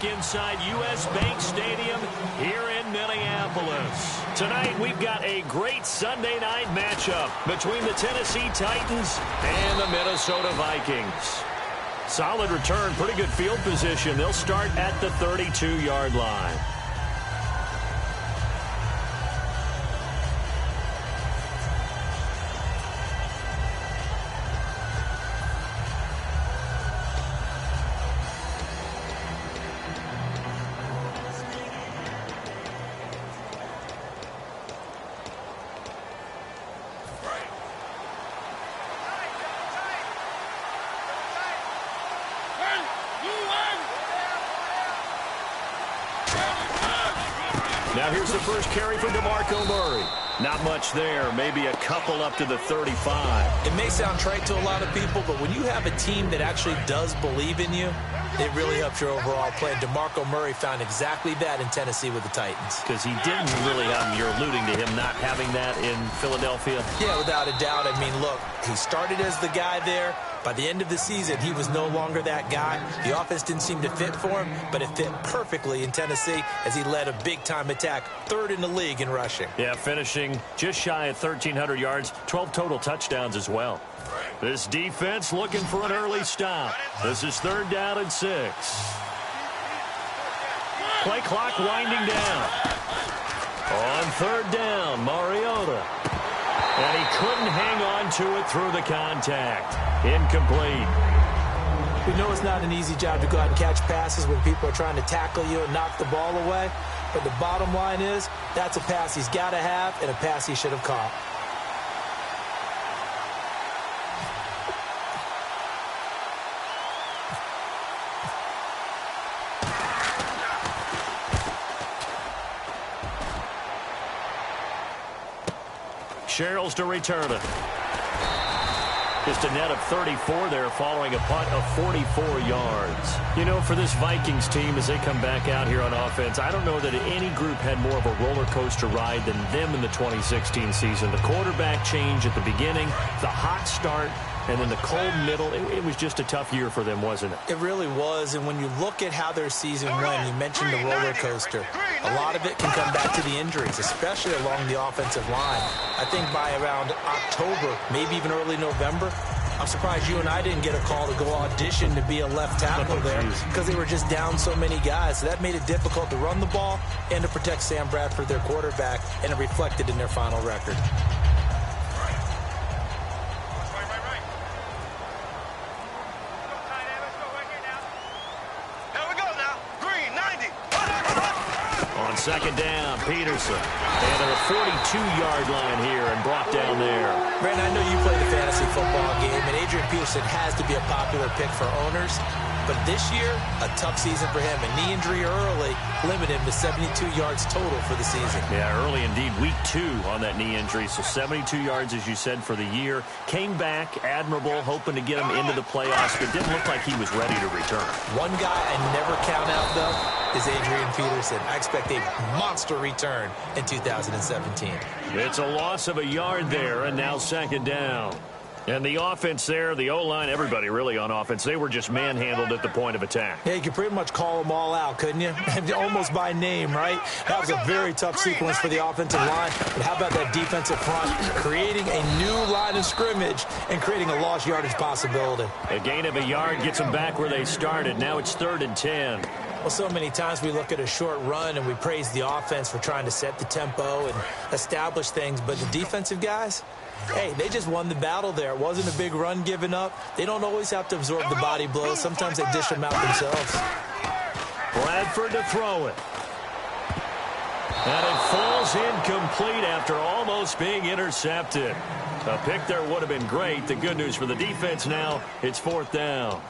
Inside U.S. Bank Stadium here in Minneapolis. Tonight we've got a great Sunday night matchup between the Tennessee Titans and the Minnesota Vikings. Solid return, pretty good field position. They'll start at the 32-yard line. Now here's the first carry for DeMarco Murray. Not much there, maybe a couple up to the 35. It may sound trite to a lot of people, but when you have a team that actually does believe in you, it really helps your overall play. DeMarco Murray found exactly that in Tennessee with the Titans. Because he didn't really have, you're alluding to him not having that in Philadelphia? Yeah, without a doubt. I mean, look, he started as the guy there. By the end of the season, he was no longer that guy. The offense didn't seem to fit for him, but it fit perfectly in Tennessee as he led a big-time attack, third in the league in rushing. Yeah, finishing just shy of 1,300 yards, 12 total touchdowns as well. This defense looking for an early stop. This is 3rd down and 6. Play clock winding down. On 3rd down, Mariota. And he couldn't hang on to it through the contact. Incomplete. We know it's not an easy job to go out and catch passes when people are trying to tackle you and knock the ball away. But the bottom line is, that's a pass he's got to have and a pass he should have caught. Sherrills to return it. Just a net of 34 there following a punt of 44 yards. You know, for this Vikings team, as they come back out here on offense, I don't know that any group had more of a roller coaster ride than them in the 2016 season. The quarterback change at the beginning, the hot start, and then the cold middle. It was just a tough year for them, wasn't it? It really was, and when you look at how their season went, you mentioned the roller coaster. A lot of it can come back to the injuries, especially along the offensive line. I think by around October, maybe even early November, I'm surprised you and I didn't get a call to go audition to be a left tackle there because they were just down so many guys. So that made it difficult to run the ball and to protect Sam Bradford, their quarterback, and it reflected in their final record. Second down, Peterson. And at a 42-yard line here and brought down there. Brandon, I know you play the fantasy football game, and Adrian Peterson has to be a popular pick for owners. But this year, a tough season for him. A knee injury early limited him to 72 yards total for the season. Yeah, early indeed. Week 2 on that knee injury. So 72 yards, as you said, for the year. Came back, admirable, hoping to get him into the playoffs, but didn't look like he was ready to return. One guy I never count out, though, is Adrian Peterson. I expect a monster return in 2017. It's a loss of a yard there, and now second down. And the offense there, the O-line, everybody really on offense, they were just manhandled at the point of attack. Yeah, you could pretty much call them all out, couldn't you? Almost by name, right? That was a very tough sequence for the offensive line. But how about that defensive front creating a new line of scrimmage and creating a lost yardage possibility? A gain of a yard gets them back where they started. Now it's 3rd and 10. Well, so many times we look at a short run and we praise the offense for trying to set the tempo and establish things. But the defensive guys, hey, they just won the battle there. It wasn't a big run given up. They don't always have to absorb the body blows. Sometimes they dish them out themselves. Bradford to throw it. And it falls incomplete after almost being intercepted. A pick there would have been great. The good news for the defense now, it's 4th down.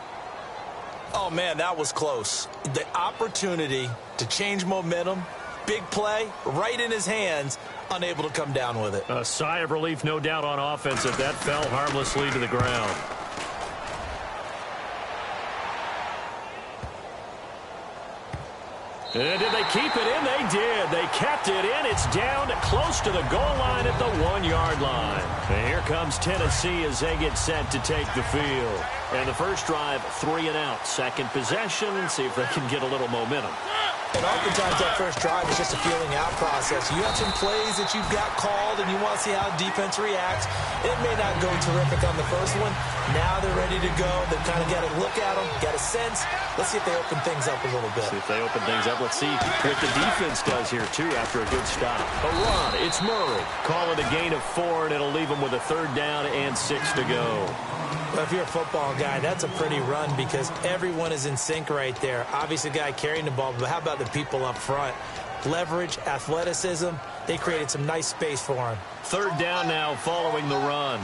Oh, man, that was close. The opportunity to change momentum, big play, right in his hands, unable to come down with it. A sigh of relief, no doubt, on offense if that fell harmlessly to the ground. And did they keep it in? They did. They kept it in. It's down close to the goal line at the 1-yard line. And here comes Tennessee as they get set to take the field. And the first drive, 3 and out. Second possession, see if they can get a little momentum. And oftentimes that first drive is just a feeling out process. You have some plays that you've got called and you want to see how defense reacts. It may not go terrific on the first one. Now they're ready to go. They've kind of got to look at them, got a sense. Let's see if they open things up a little bit. See if they open things up. Let's see what the defense does here, too, after a good stop. A run. It's Murray. Call it a gain of 4, and it'll leave them with a 3rd down and 6 to go. Well, if you're a football guy, that's a pretty run because everyone is in sync right there. Obviously, the guy carrying the ball, but how about the people up front? Leverage, athleticism, they created some nice space for him. 3rd down now following the run.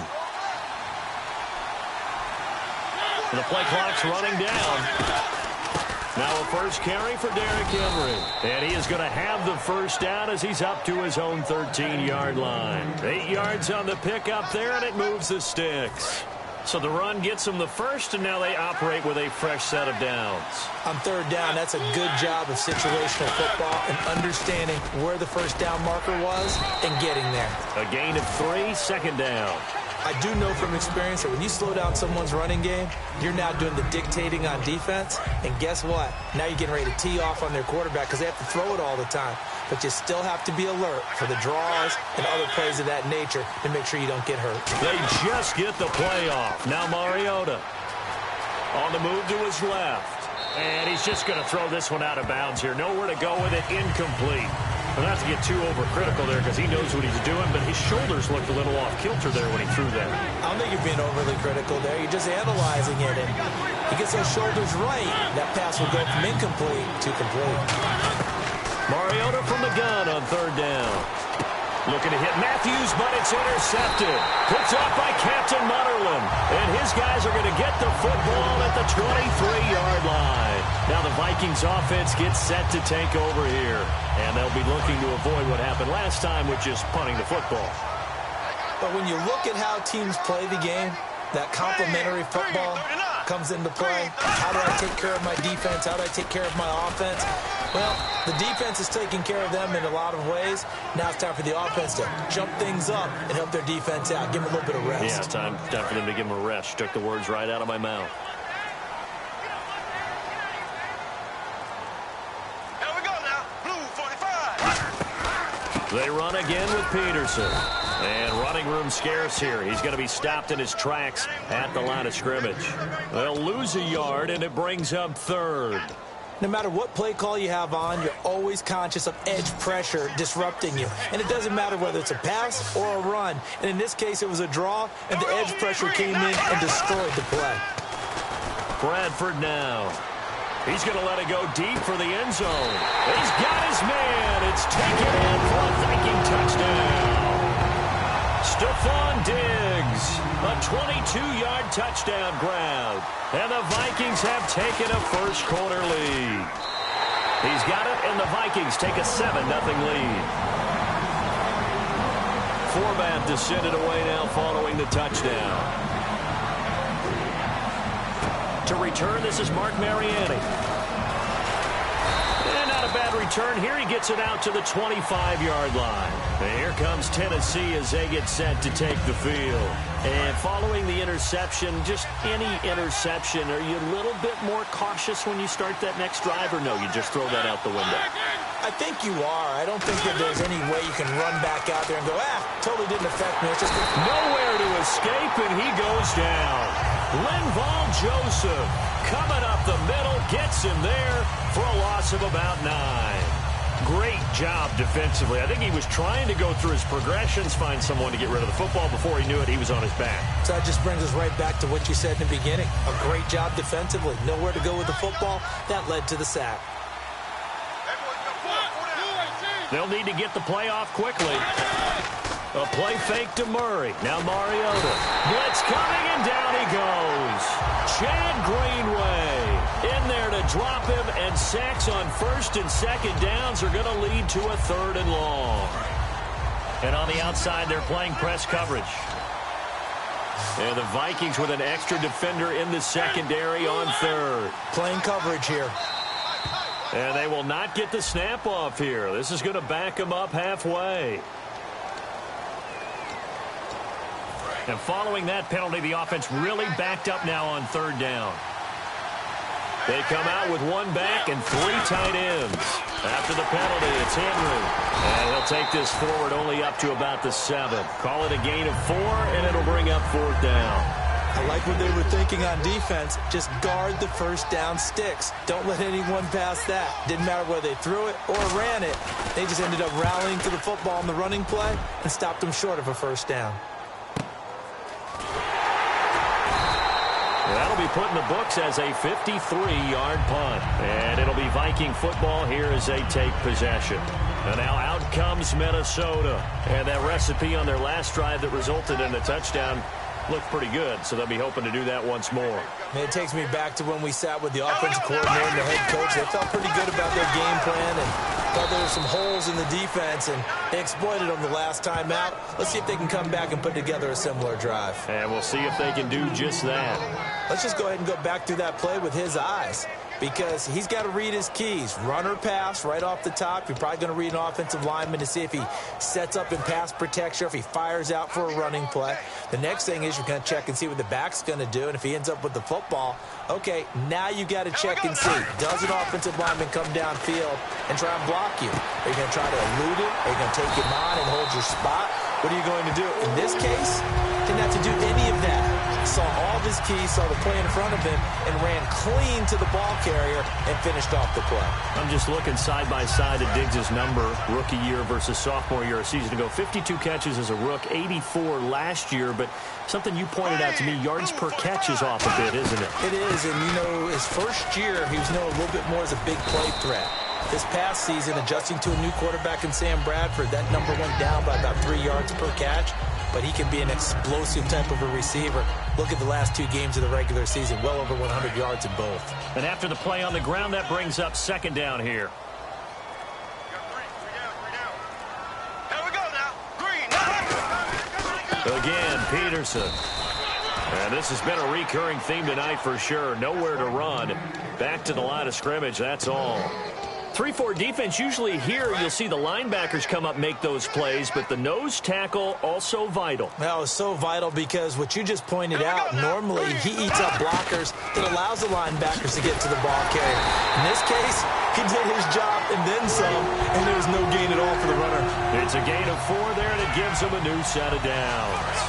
The play clock's running down. Now a first carry for Derrick Henry. And he is going to have the first down as he's up to his own 13-yard line. 8 yards on the pickup there, and it moves the sticks. So the run gets them the first, and now they operate with a fresh set of downs. On 3rd down, that's a good job of situational football and understanding where the first down marker was and getting there. A gain of 3, 2nd down. I do know from experience that when you slow down someone's running game, you're now doing the dictating on defense. And guess what? Now you're getting ready to tee off on their quarterback because they have to throw it all the time. But you still have to be alert for the draws and other plays of that nature to make sure you don't get hurt. They just get the play off. Now Mariota on the move to his left. And he's just going to throw this one out of bounds here. Nowhere to go with it. Incomplete. Well, not to get too overcritical there because he knows what he's doing, but his shoulders looked a little off kilter there when he threw that. I don't think you're being overly critical there. You're just analyzing it. And he gets those shoulders right. That pass will go from incomplete to complete. Mariota from the gun on 3rd down. Looking to hit Matthews, but it's intercepted. Picked off by Captain Mutterland. And his guys are going to get the football at the 23-yard line. Now the Vikings offense gets set to take over here. And they'll be looking to avoid what happened last time, which is punting the football. But when you look at how teams play the game, that complementary football comes into play. How do I take care of my defense? How do I take care of my offense? Well, the defense is taking care of them in a lot of ways. Now it's time for the offense to jump things up and help their defense out. Give them a little bit of rest. Yeah, time for them to give them a rest. She took the words right out of my mouth. Here we go now. Blue 45. They run again with Peterson. And running room scarce here. He's going to be stopped in his tracks at the line of scrimmage. They'll lose a yard, and it brings up 3rd. No matter what play call you have on, you're always conscious of edge pressure disrupting you. And it doesn't matter whether it's a pass or a run. And in this case, it was a draw, and the edge pressure came in and destroyed the play. Bradford now. He's going to let it go deep for the end zone. He's got his man. It's taken in for a Viking touchdown. Stephon Diggs, a 22-yard touchdown grab. And the Vikings have taken a first-quarter lead. He's got it, and the Vikings take a 7-0 lead. Format to send it away now following the touchdown. To return, this is Mark Mariani. And not a bad return here. He gets it out to the 25-yard line. And here comes Tennessee as they get set to take the field. And following the interception, just any interception, are you a little bit more cautious when you start that next drive, or no, you just throw that out the window? I think you are. I don't think that there's any way you can run back out there and go, totally didn't affect me. It's just nowhere to escape, and he goes down. Linval Joseph coming up the middle, gets him there for a loss of about 9. Great job defensively. I think he was trying to go through his progressions, find someone to get rid of the football. Before he knew it, he was on his back. So that just brings us right back to what you said in the beginning. A great job defensively. Nowhere to go with the football. That led to the sack. They'll need to get the play off quickly. A play fake to Murray. Now Mariota. Blitz coming, and down he goes. Chad Greenway in there to drop him, and sacks on 1st and 2nd downs are going to lead to a 3rd and long. And on the outside, they're playing press coverage. And the Vikings with an extra defender in the secondary on 3rd. Playing coverage here. And they will not get the snap off here. This is going to back them up halfway. And following that penalty, the offense really backed up now on third down. They come out with one back and three tight ends. After the penalty, it's Henry. And he'll take this forward only up to about the 7. Call it a gain of 4, and it'll bring up fourth down. I like what they were thinking on defense. Just guard the first down sticks. Don't let anyone pass that. Didn't matter whether they threw it or ran it. They just ended up rallying to the football on the running play and stopped them short of a first down. That'll be put in the books as a 53-yard punt. And it'll be Viking football here as they take possession. And now out comes Minnesota. And that recipe on their last drive that resulted in a touchdown looked pretty good, so they'll be hoping to do that once more. It takes me back to when we sat with the offensive coordinator and the head coach. They felt pretty good about their game plan and thought there were some holes in the defense, and they exploited them the last time out. Let's see if they can come back and put together a similar drive. And we'll see if they can do just that. Let's just go ahead and go back through that play with his eyes, because he's got to read his keys. Run or pass right off the top. You're probably going to read an offensive lineman to see if he sets up in pass protection or if he fires out for a running play. The next thing is you're going to check and see what the back's going to do, and if he ends up with the football, okay, now you got to check and see. Does an offensive lineman come downfield and try and block you? Are you going to try to elude it? Are you going to take him on and hold your spot? What are you going to do? In this case, didn't have to do any of that. Saw all of his keys, saw the play in front of him, and ran clean to the ball carrier and finished off the play. I'm just looking side by side at Diggs' number, rookie year versus sophomore year a season ago. 52 catches as a rook, 84 last year, but something you pointed out to me, yards per catch is off a bit, isn't it? It is, and you know, his first year, he was known a little bit more as a big play threat. This past season, adjusting to a new quarterback in Sam Bradford, that number went down by about 3 yards per catch, but he can be an explosive type of a receiver. Look at the last 2 games of the regular season, well over 100 yards in both. And after the play on the ground, that brings up second down here. Here we go now. Green. Again, Peterson. And this has been a recurring theme tonight for sure. Nowhere to run. Back to the line of scrimmage, that's all. 3-4 defense, usually here you'll see the linebackers come up make those plays, but the nose tackle also vital. Well, it's so vital because what you just pointed out, normally he eats up blockers that allows the linebackers to get to the ball carrier. In this case, he did his job and then some, and there was no gain at all for the runner. It's a gain of 4 there, and it gives them a new set of downs.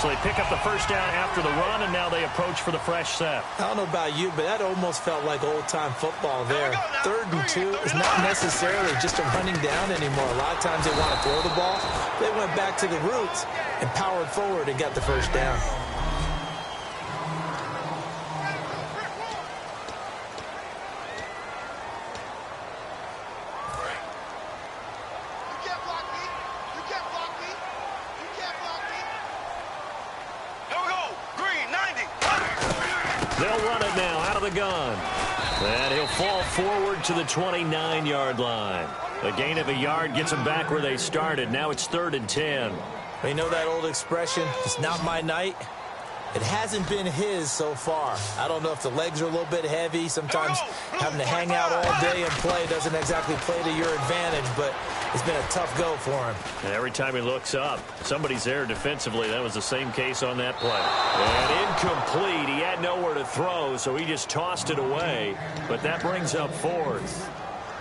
So they pick up the first down after the run, and now they approach for the fresh set. I don't know about you, but that almost felt like old-time football there. 3rd and 2 is not necessarily just a running down anymore. A lot of times they want to throw the ball. They went back to the roots and powered forward and got the first down. They'll run it now out of the gun. And he'll fall forward to the 29-yard line. A gain of a yard gets them back where they started. Now it's 3rd and 10. You know that old expression, it's not my night? It hasn't been his so far. I don't know if the legs are a little bit heavy. Sometimes having to hang out all day and play doesn't exactly play to your advantage, but it's been a tough go for him. And every time he looks up, somebody's there defensively. That was the same case on that play. And incomplete. He had nowhere to throw, so he just tossed it away. But that brings up 4th.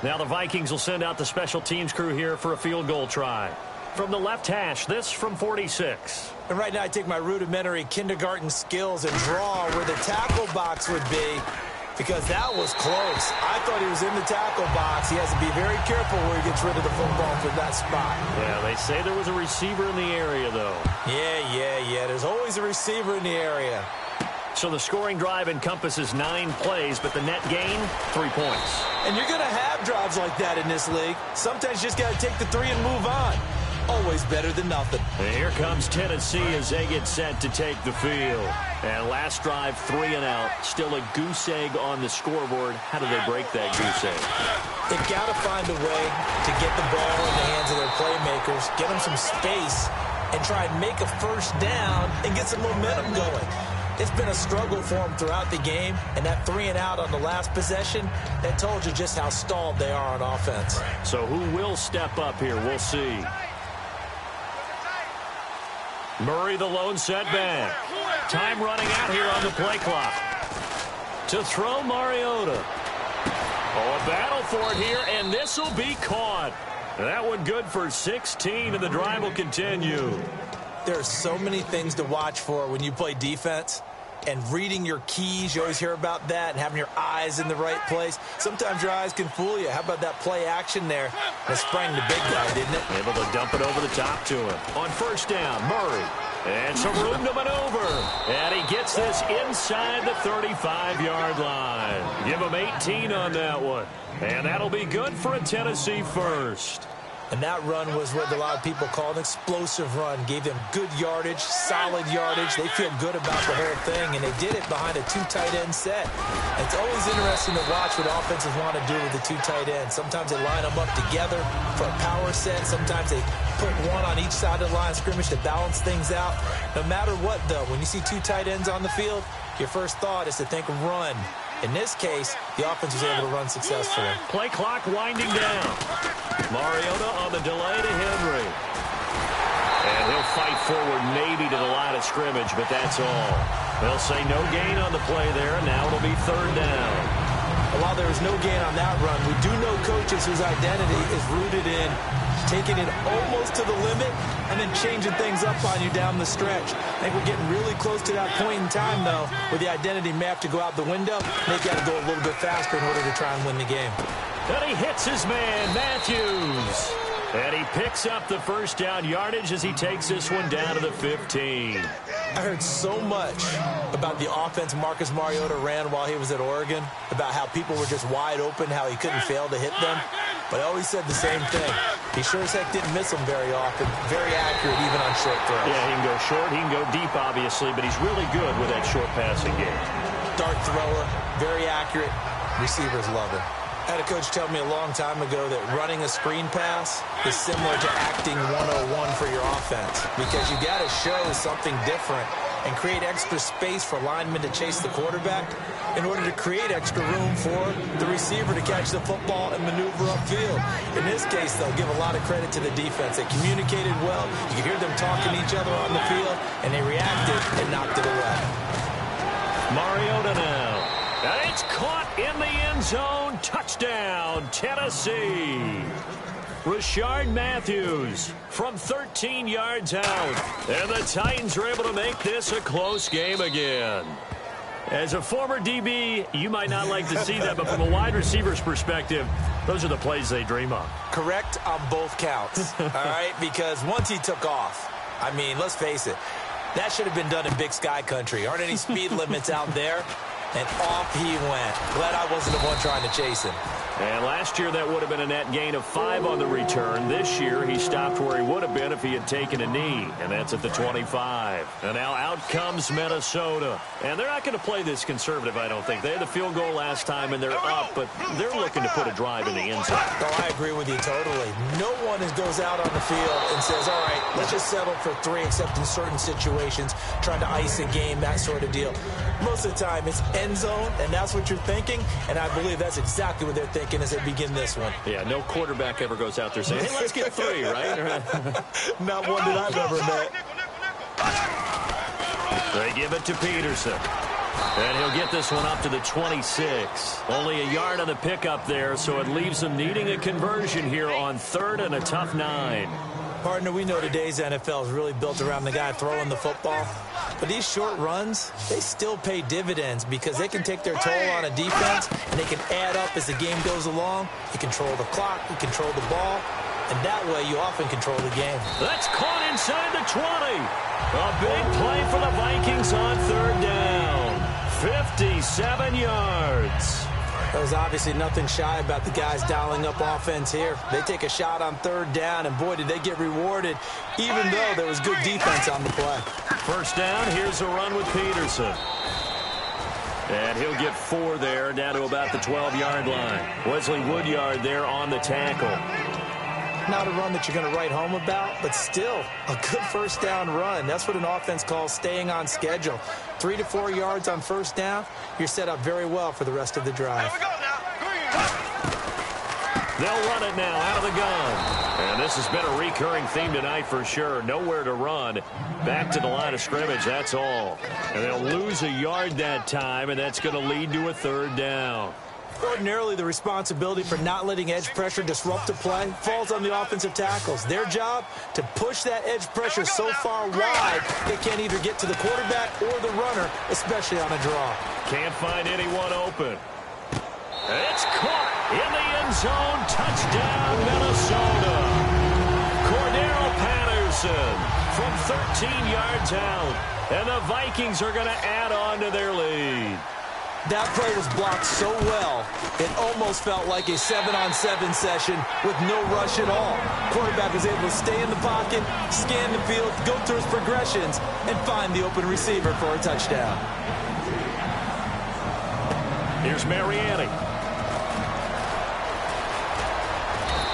Now the Vikings will send out the special teams crew here for a field goal try. From the left hash, this from 46. And right now I take my rudimentary kindergarten skills and draw where the tackle box would be, because that was close. I thought he was in the tackle box. He has to be very careful where he gets rid of the football for that spot. Yeah, they say there was a receiver in the area, though. Yeah. There's always a receiver in the area. So the scoring drive encompasses 9 plays, but the net gain, 3 points. And you're going to have drives like that in this league. Sometimes you just got to take the 3 and move on. Always better than nothing. And here comes Tennessee as they get set to take the field. And last drive, 3 and out. Still a goose egg on the scoreboard. How do they break that goose egg? They've got to find a way to get the ball in the hands of their playmakers, get them some space, and try and make a first down and get some momentum going. It's been a struggle for them throughout the game, and that 3-and-out on the last possession, that told you just how stalled they are on offense. So who will step up here? We'll see. Murray, the lone setback. Time running out here on the play clock. To throw, Mariota. Oh, a battle for it here, and this will be caught. That one good for 16, and the drive will continue. There are so many things to watch for when you play defense. And reading your keys, you always hear about that, and having your eyes in the right place. Sometimes your eyes can fool you. How about that play action there? That sprang the big guy, didn't it? Able to dump it over the top to him. On first down, Murray. And some room to maneuver. And he gets this inside the 35-yard line. Give him 18 on that one. And that'll be good for a Tennessee first. And that run was what a lot of people call an explosive run. Gave them good yardage, solid yardage. They feel good about the whole thing, and they did it behind a 2 tight end set. It's always interesting to watch what offenses want to do with the 2 tight ends. Sometimes they line them up together for a power set. Sometimes they put one on each side of the line of scrimmage to balance things out. No matter what, though, when you see 2 tight ends on the field, your first thought is to think run. In this case, the offense was able to run successfully. Play clock winding down. Mariota on the delay to Henry. And he'll fight forward maybe to the line of scrimmage, but that's all. They'll say no gain on the play there, and now it'll be third down. While there was no gain on that run, we do know coaches whose identity is rooted in taking it almost to the limit and then changing things up on you down the stretch. I think we're getting really close to that point in time, though, where the identity may have to go out the window. They've got to go a little bit faster in order to try and win the game. And he hits his man, Matthews. And he picks up the first down yardage as he takes this one down to the 15. I heard so much about the offense Marcus Mariota ran while he was at Oregon, about how people were just wide open, how he couldn't fail to hit them. But I always said the same thing. He sure as heck didn't miss them very often. Very accurate even on short throws. Yeah, he can go short, he can go deep, obviously, but he's really good with that short passing game. Dart thrower, very accurate. Receivers love him. I had a coach tell me a long time ago that running a screen pass is similar to acting 101 for your offense, because you got to show something different and create extra space for linemen to chase the quarterback in order to create extra room for the receiver to catch the football and maneuver upfield. In this case, they'll give a lot of credit to the defense. They communicated well. You could hear them talking to each other on the field, and they reacted and knocked it away. Mariota now. And it's caught in the end zone. Touchdown, Tennessee. Rashard Matthews from 13 yards out. And the Titans are able to make this a close game again. As a former DB, you might not like to see that, but from a wide receiver's perspective, those are the plays they dream of. Correct on both counts, all right? Because once he took off, I mean, let's face it, that should have been done in Big Sky Country. Aren't any speed limits out there? And off he went. Glad I wasn't the one trying to chase him. And last year, that would have been a net gain of 5 on the return. This year, he stopped where he would have been if he had taken a knee, and that's at the 25. And now out comes Minnesota. And they're not going to play this conservative, I don't think. They had the field goal last time, and they're up, but they're looking to put a drive in the end zone. Oh, I agree with you totally. No one goes out on the field and says, all right, let's just settle for 3, except in certain situations, trying to ice a game, that sort of deal. Most of the time, it's end zone, and that's what you're thinking, and I believe that's exactly what they're thinking as they begin this one. Yeah, no quarterback ever goes out there saying, hey, let's get 3, right? Not one that I've ever met. They give it to Peterson. And he'll get this one up to the 26. Only a yard on the pickup there, so it leaves them needing a conversion here on 3rd and a tough 9. Partner, we know today's NFL is really built around the guy throwing the football. But these short runs, they still pay dividends because they can take their toll on a defense, and they can add up as the game goes along. You control the clock, you control the ball, and that way you often control the game. That's caught inside the 20. A big play for the Vikings on 3rd down. 57 yards. There's obviously nothing shy about the guys dialing up offense here. They take a shot on 3rd down, and boy, did they get rewarded, even though there was good defense on the play. First down, here's a run with Peterson. And he'll get 4 there, down to about the 12-yard line. Wesley Woodyard there on the tackle. Not a run that you're going to write home about, but still a good first down run. That's what an offense calls staying on schedule. 3 to 4 yards on first down, you're set up very well for the rest of the drive. Here we go now. They'll run it now out of the gun. And this has been a recurring theme tonight for sure. Nowhere to run. Back to the line of scrimmage, that's all. And they'll lose a yard that time, and that's going to lead to a third down. Ordinarily, the responsibility for not letting edge pressure disrupt the play falls on the offensive tackles. Their job, to push that edge pressure so far wide they can't either get to the quarterback or the runner, especially on a draw. Can't find anyone open. It's caught in the end zone. Touchdown, Minnesota. Cordero Patterson from 13 yards out. And the Vikings are going to add on to their lead. That play was blocked so well, it almost felt like a 7-on-7 session with no rush at all. Quarterback was able to stay in the pocket, scan the field, go through his progressions, and find the open receiver for a touchdown. Here's Mariani.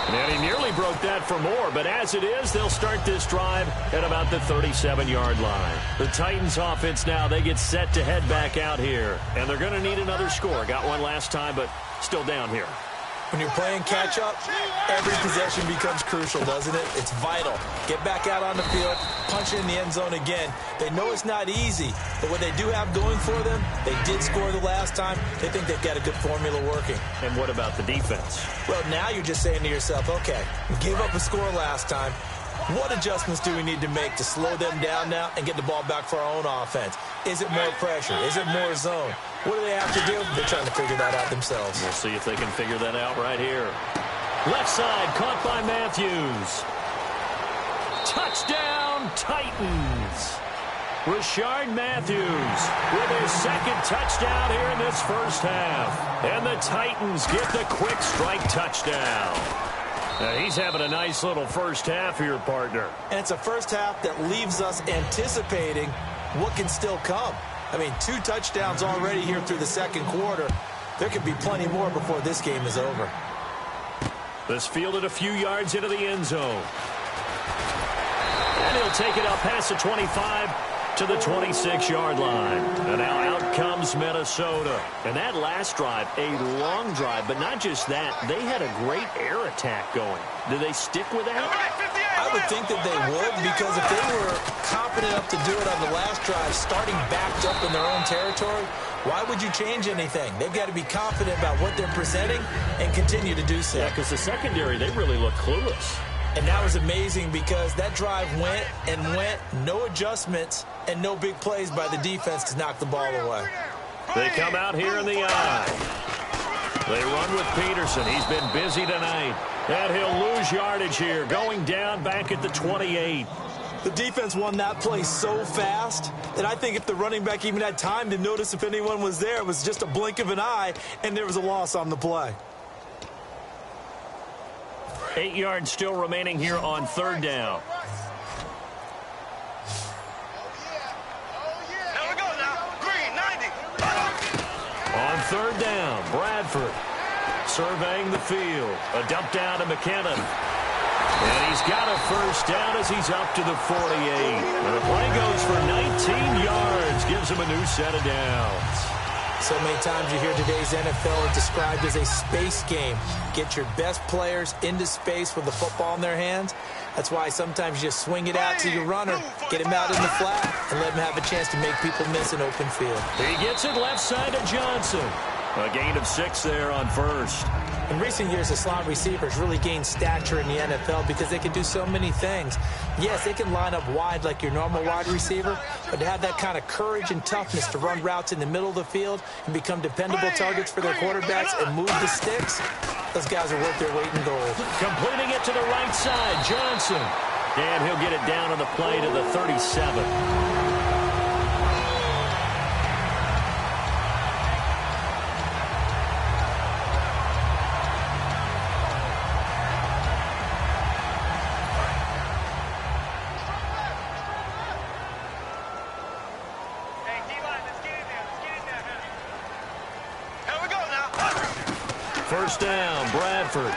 And he nearly broke that for more, but as it is, they'll start this drive at about the 37-yard line. The Titans offense now, they get set to head back out here, and they're going to need another score. Got one last time, but still down here. When you're playing catch-up, every possession becomes crucial, doesn't it? It's vital. Get back out on the field, punch it in the end zone again. They know it's not easy, but what they do have going for them, they did score the last time. They think they've got a good formula working. And what about the defense? Well, now you're just saying to yourself, okay, we gave up a score last time. What adjustments do we need to make to slow them down now and get the ball back for our own offense? Is it more pressure? Is it more zone? What do they have to do? They're trying to figure that out themselves. We'll see if they can figure that out right here. Left side, caught by Matthews. Touchdown, Titans. Rashard Matthews with his second touchdown here in this first half. And the Titans get the quick strike touchdown. Now, he's having a nice little first half here, partner. And it's a first half that leaves us anticipating what can still come. I mean, 2 touchdowns already here through the second quarter. There could be plenty more before this game is over. This fielded a few yards into the end zone. And he'll take it up past the 25 to the 26-yard line. And now out comes Minnesota. And that last drive, a long drive, but not just that. They had a great air attack going. Do they stick with that? I would think that they would, because if they were confident enough to do it on the last drive, starting backed up in their own territory, why would you change anything? They've got to be confident about what they're presenting and continue to do so. Yeah, because the secondary, they really look clueless. And that was amazing because that drive went and went, no adjustments and no big plays by the defense to knock the ball away. They come out here in the eye. They run with Peterson. He's been busy tonight. And he'll lose yardage here, going down back at the 28. The defense won that play so fast that I think if the running back even had time to notice if anyone was there, it was just a blink of an eye, and there was a loss on the play. 8 yards still remaining here on third down. Here we go now. Green, 90. On third down, Bradford surveying the field. A dump down to McKinnon. And he's got a first down as he's up to the 48. And the play goes for 19 yards. Gives him a new set of downs. So many times you hear today's NFL described as a space game. Get your best players into space with the football in their hands. That's why sometimes you just swing it out to your runner, get him out in the flat, and let him have a chance to make people miss an open field. He gets it left side to Johnson. A gain of 6 there on first. In recent years, the slot receivers really gained stature in the NFL because they can do so many things. Yes, they can line up wide like your normal wide receiver, but to have that kind of courage and toughness to run routes in the middle of the field and become dependable targets for their quarterbacks and move the sticks, those guys are worth their weight in gold. Completing it to the right side, Johnson. And he'll get it down on the play to the 37. First down, Bradford.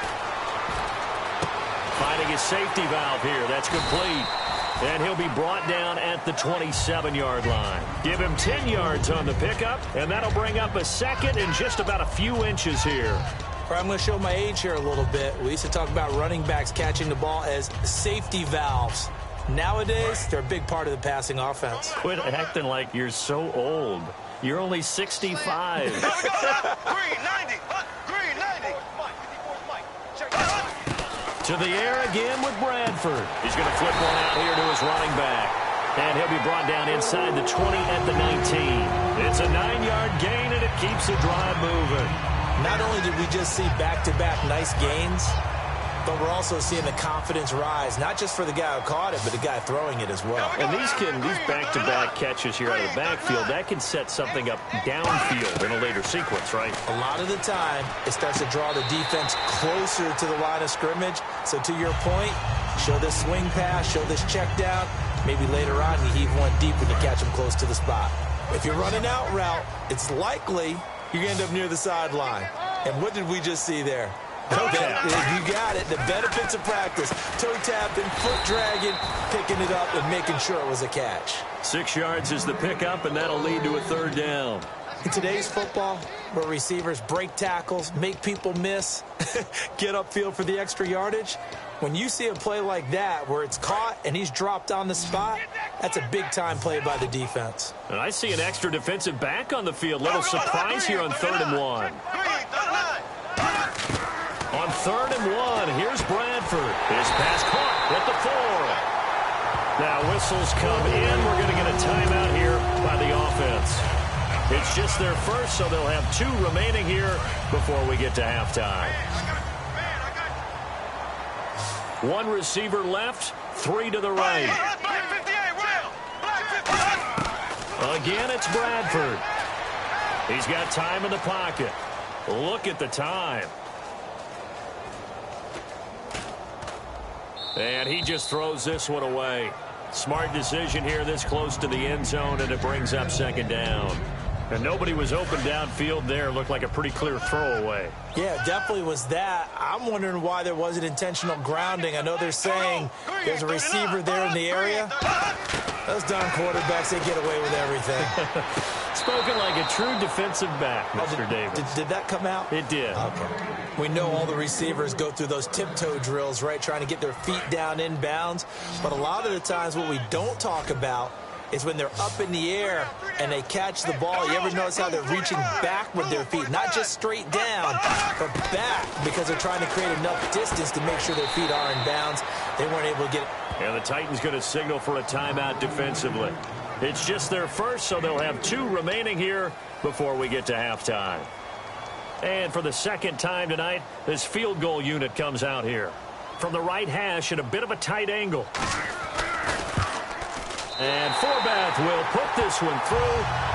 setting his safety valve here. That's complete. And he'll be brought down at the 27-yard line. Give him 10 yards on the pickup, and that'll bring up a second and just about a few inches here. I'm going to show my age here a little bit. We used to talk about running backs catching the ball as safety valves. Nowadays, they're a big part of the passing offense. Quit acting like you're so old. You're only 65. Green 90. Green 90. To the air again with Bradford. He's going to flip one out here to his running back. And he'll be brought down inside the 20 at the 19. It's a 9-yard gain, and it keeps the drive moving. Not only did we just see back-to-back nice gains, but we're also seeing the confidence rise, not just for the guy who caught it, but the guy throwing it as well. And these back-to-back catches here out of the backfield, that can set something up downfield in a later sequence, right? A lot of the time, it starts to draw the defense closer to the line of scrimmage. So to your point, show this swing pass, show this check down. Maybe later on you heave one deep when you catch him close to the spot. If you're running out route, it's likely you're going to end up near the sideline. And what did we just see there? Toe tap. You got it. The benefits of practice. Toe tapping, foot dragging, picking it up, and making sure it was a catch. 6 yards is the pickup, and that'll lead to a third down. In today's football, where receivers break tackles, make people miss, get upfield for the extra yardage, when you see a play like that where it's caught and he's dropped on the spot, that's a big-time play by the defense. And I see an extra defensive back on the field. Little surprise here on 3rd and 1. On 3rd and 1, here's Bradford. His pass caught at the 4. Now whistles come in. We're going to get a timeout here by the offense. It's just their first, so they'll have 2 remaining here before we get to halftime. 1 receiver left, 3 to the right. Again, it's Bradford. He's got time in the pocket. Look at the time. And he just throws this one away. Smart decision here this close to the end zone, and it brings up 2nd down. And nobody was open downfield there. Looked like a pretty clear throwaway. Yeah, definitely was that. I'm wondering why there wasn't intentional grounding. I know they're saying there's a receiver there in the area. Those darn quarterbacks, they get away with everything. Spoken like a true defensive back, Mr. Davis. Did that come out? It did. Okay. We know all the receivers go through those tiptoe drills, right, trying to get their feet down inbounds. But a lot of the times what we don't talk about is when they're up in the air and they catch the ball. You ever notice how they're reaching back with their feet? Not just straight down, but back, because they're trying to create enough distance to make sure their feet are in bounds. They weren't able to get it. And the Titans going to signal for a timeout defensively. It's just their first, so they'll have 2 remaining here before we get to halftime. And for the 2nd time tonight, this field goal unit comes out here. From the right hash at a bit of a tight angle. And Forbath will put this one through,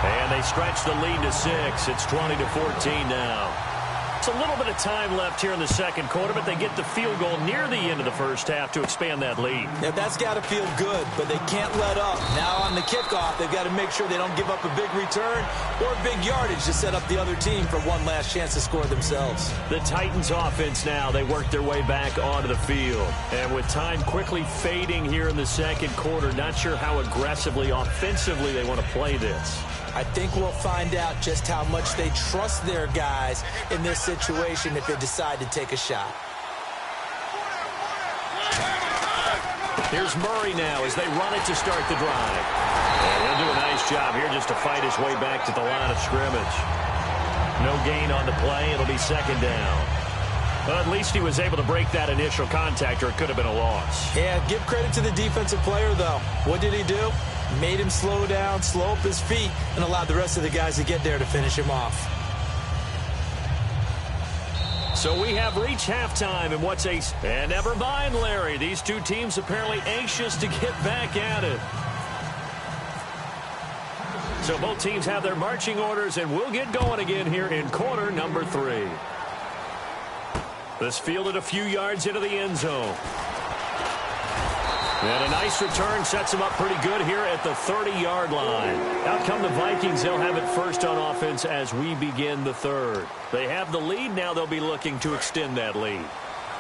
and they stretch the lead to 6. It's 20-14 now. It's a little bit of time left here in the 2nd quarter, but they get the field goal near the end of the 1st half to expand that lead. Yeah, that's got to feel good, but they can't let up. Now on the kickoff, they've got to make sure they don't give up a big return or big yardage to set up the other team for one last chance to score themselves. The Titans offense now, they work their way back onto the field. And with time quickly fading here in the 2nd quarter, not sure how aggressively, offensively they want to play this. I think we'll find out just how much they trust their guys in this situation if they decide to take a shot. Here's Murray now as they run it to start the drive. And he'll do a nice job here just to fight his way back to the line of scrimmage. No gain on the play. It'll be 2nd down. Well, at least he was able to break that initial contact, or it could have been a loss. Yeah, give credit to the defensive player, though. What did he do? Made him slow down, slow up his feet, and allowed the rest of the guys to get there to finish him off. So we have reached halftime in what's a... And never mind, Larry. These 2 teams apparently anxious to get back at it. So both teams have their marching orders, and we'll get going again here in quarter number 3. This fielded a few yards into the end zone. And a nice return sets them up pretty good here at the 30-yard line. Out come the Vikings. They'll have it first on offense as we begin the 3rd. They have the lead. Now they'll be looking to extend that lead.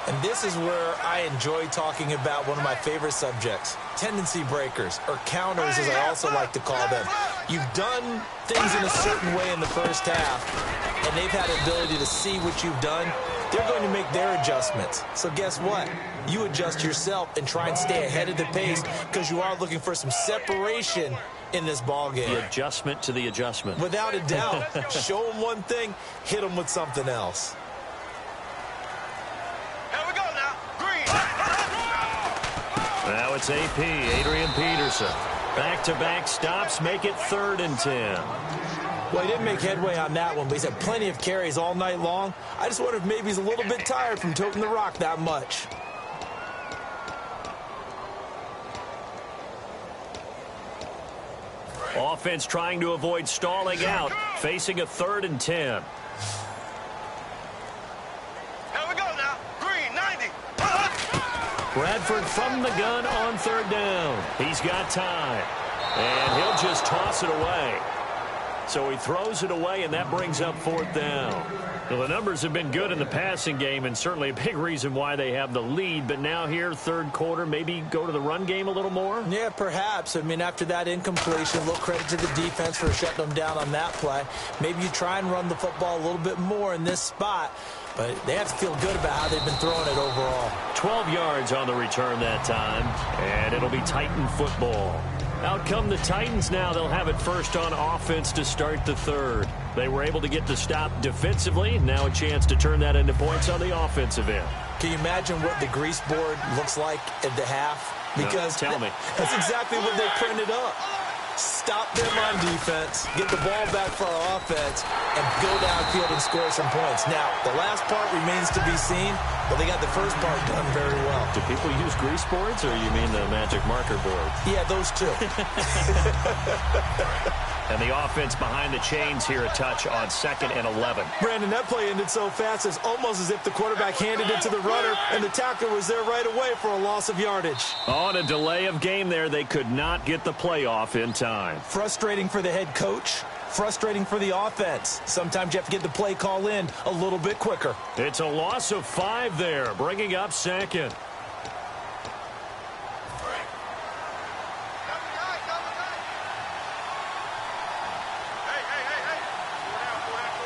And this is where I enjoy talking about one of my favorite subjects, tendency breakers, or counters as I also like to call them. You've done things in a certain way in the first half, and they've had the ability to see what you've done. They're going to make their adjustments. So guess what? You adjust yourself and try and stay ahead of the pace because you are looking for some separation in this ball game. The adjustment to the adjustment. Without a doubt. Show them one thing, hit them with something else. Here we go now. Green. Now it's AP, Adrian Peterson. Back-to-back stops make it 3rd and 10. Well, he didn't make headway on that one, but he's had plenty of carries all night long. I just wonder if maybe he's a little bit tired from toting the rock that much. Offense trying to avoid stalling out, facing a 3rd and 10. Here we go now. Green, 90. Bradford from the gun on 3rd down. He's got time, and he'll just toss it away. So he throws it away, and that brings up 4th down. Well, the numbers have been good in the passing game, and certainly a big reason why they have the lead. But now here, 3rd quarter, maybe go to the run game a little more? Yeah, perhaps. I mean, after that incompletion, a little credit to the defense for shutting them down on that play. Maybe you try and run the football a little bit more in this spot. But they have to feel good about how they've been throwing it overall. 12 yards on the return that time, and it'll be Titan football. Out come the Titans now. They'll have it first on offense to start the 3rd. They were able to get the stop defensively. Now a chance to turn that into points on the offensive end. Can you imagine what the grease board looks like at the half? Because no, tell me. That's exactly what they printed up. Stop them on defense, get the ball back for our offense, and go downfield and score some points. Now, the last part remains to be seen, but they got the first part done very well. Do people use grease boards, or you mean the magic marker board? Yeah, those two. And the offense behind the chains here, a touch on 2nd and 11. Brandon, that play ended so fast, it's almost as if the quarterback handed it to the runner, and the tackler was there right away for a loss of yardage. On a delay of game there, they could not get the play off in time. Frustrating for the head coach. Frustrating for the offense. Sometimes you have to get the play call in a little bit quicker. It's a loss of 5 there, bringing up 2nd.